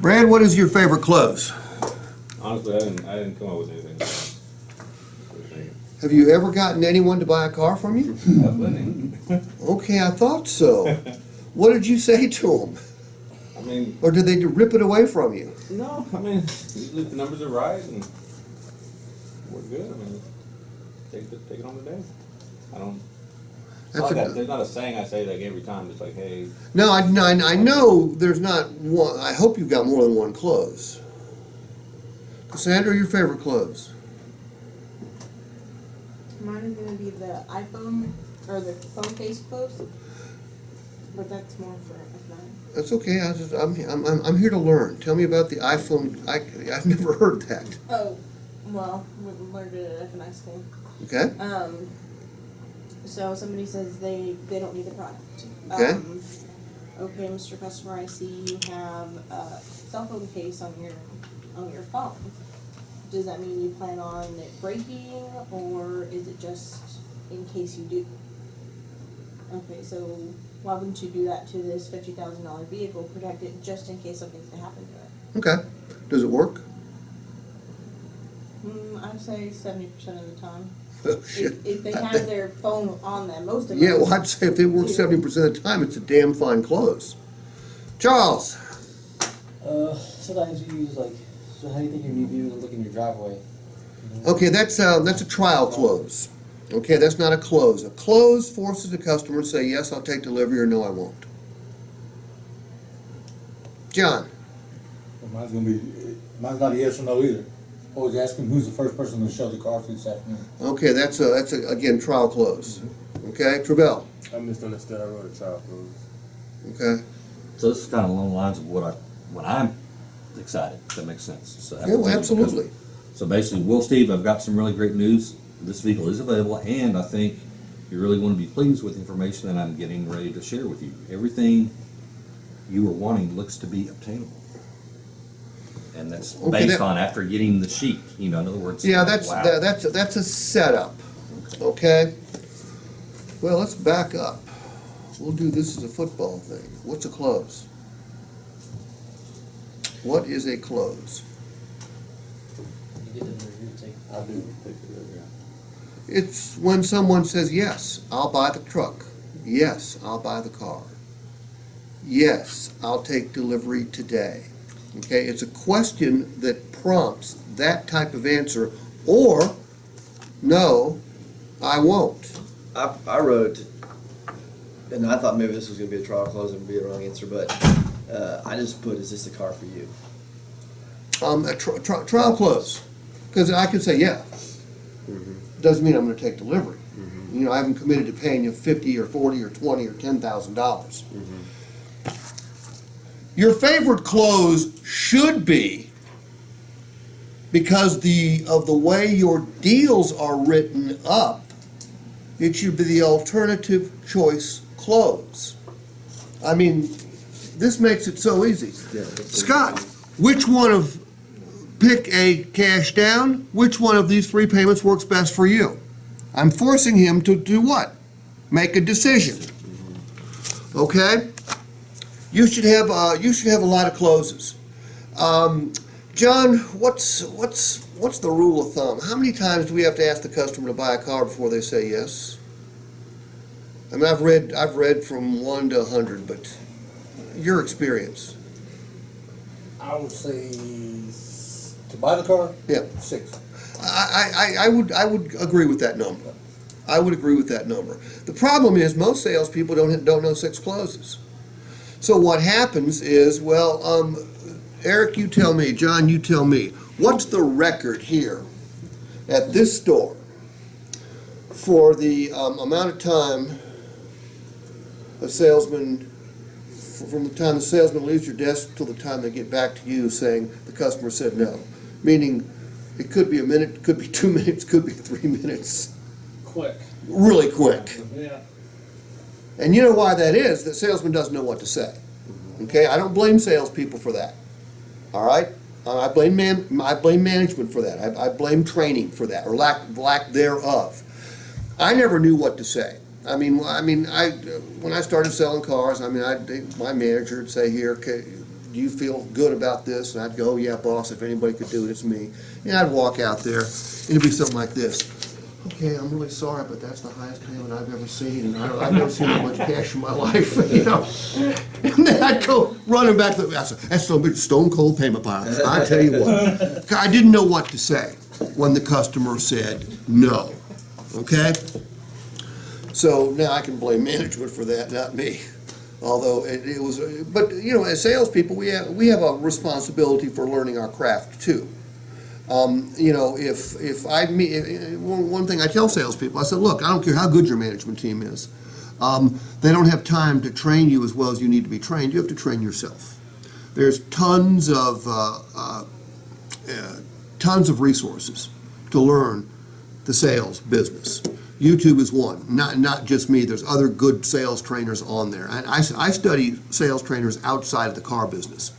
Brad, what is your favorite close? Honestly, I didn't come up with anything. Have you ever gotten anyone to buy a car from you? Plenty. Okay, I thought so. What did you say to them? I mean, Or did they rip it away from you? no, I mean, usually the numbers are right and we're good. I mean, take it on the day. I don't. There's not a saying I say like every time. It's like, hey. No, I know there's not one. I hope you've got more than one close. Cassandra, your favorite close? Mine is gonna be the iPhone or the phone case close, but that's more for F9. That's okay. I'm here to learn. Tell me about the iPhone. I've never heard that. Oh, well, we learned it at F9 school. Okay. So somebody says they don't need the product. Okay. Okay, Mr. Customer, I see you have a cell phone case on your phone. Does that mean you plan on it breaking, or is it just in case you do? Okay, so why wouldn't you do that to this $50,000 vehicle? Protect it just in case something's gonna happen to it. Okay. Does it work? I'd say 70% of the time. Oh, shit. If they have their phone on them, most of them. Yeah, well, I'd say if they work 70% of the time, it's a damn fine close. Charles. Sometimes you use so how do you think you're viewing and looking in your driveway? Okay, that's a trial close. Okay, that's not a close. A close forces the customer to say, yes, I'll take delivery, or no, I won't. John. Well, mine's not a yes or no either. Always asking who's the first person to show the car to this afternoon. Okay, that's again, trial close. Okay, Travell. I misunderstood. I wrote a trial close. Okay. So this is kind of along the lines of what I'm excited, if that makes sense. So Yeah, well, absolutely. So basically, Will, Steve, I've got some really great news. This vehicle is available, and I think you really want to be pleased with the information that I'm getting ready to share with you. Everything you are wanting looks to be obtainable. And that's Okay, based on after getting the sheet, in other words. Yeah, that's wow. that's a setup. Okay. Well, let's back up. We'll do this as a football thing. What's a close? What is a close? You get the review to take. I do take delivery. It's when someone says, yes, I'll buy the truck. Yes, I'll buy the car. Yes, I'll take delivery today. Okay, it's a question that prompts that type of answer, or no, I won't. I wrote, and I thought maybe this was going to be a trial close and be a wrong answer, but I just put, is this the car for you? A trial close, because I can say, yeah. Doesn't mean I'm going to take delivery. I haven't committed to paying you $50 or $40 or $20 or $10,000. Your favorite close should be, because of the way your deals are written up, it should be the alternative choice close. I mean, this makes it so easy. Yeah, Scott, which one of, pick a cash down, which one of these three payments works best for you? I'm forcing him to do what? Make a decision. Okay? You should have a lot of closes. John, what's the rule of thumb? How many times do we have to ask the customer to buy a car before they say yes? I mean, I've read from 1 to 100, but your experience. I would say to buy the car, Yeah. 6. I would agree with that number. I would agree with that number. The problem is most salespeople don't know 6 closes. So what happens is, well, Eric, you tell me, John, you tell me, what's the record here at this store for the amount of time a salesman, from the time the salesman leaves your desk till the time they get back to you saying the customer said no? Meaning, it could be a minute, it could be 2 minutes, could be 3 minutes. Quick. Really quick. Yeah. And you know why that is? The salesman doesn't know what to say. Okay, I don't blame salespeople for that. All right, I blame management for that. I blame training for that, or lack thereof. I never knew what to say. When I started selling cars, my manager would say, "Here, okay, do you feel good about this? And I'd go, yeah, boss, if anybody could do it, it's me. And I'd walk out there, and it'd be something like this. Okay, I'm really sorry, but that's the highest payment I've ever seen, and I've never seen that much cash in my life, you know? And then I'd go running back to that's so big, stone cold payment pile. I tell you what, I didn't know what to say when the customer said no, okay? So now I can blame management for that, not me. Although it was, but you know, as salespeople, we have a responsibility for learning our craft too. You know, if I meet, one thing I tell salespeople, I said, look, I don't care how good your management team is. They don't have time to train you as well as you need to be trained. You have to train yourself. There's tons of resources to learn the sales business. YouTube is one, not just me. There's other good sales trainers on there. I study sales trainers outside of the car business.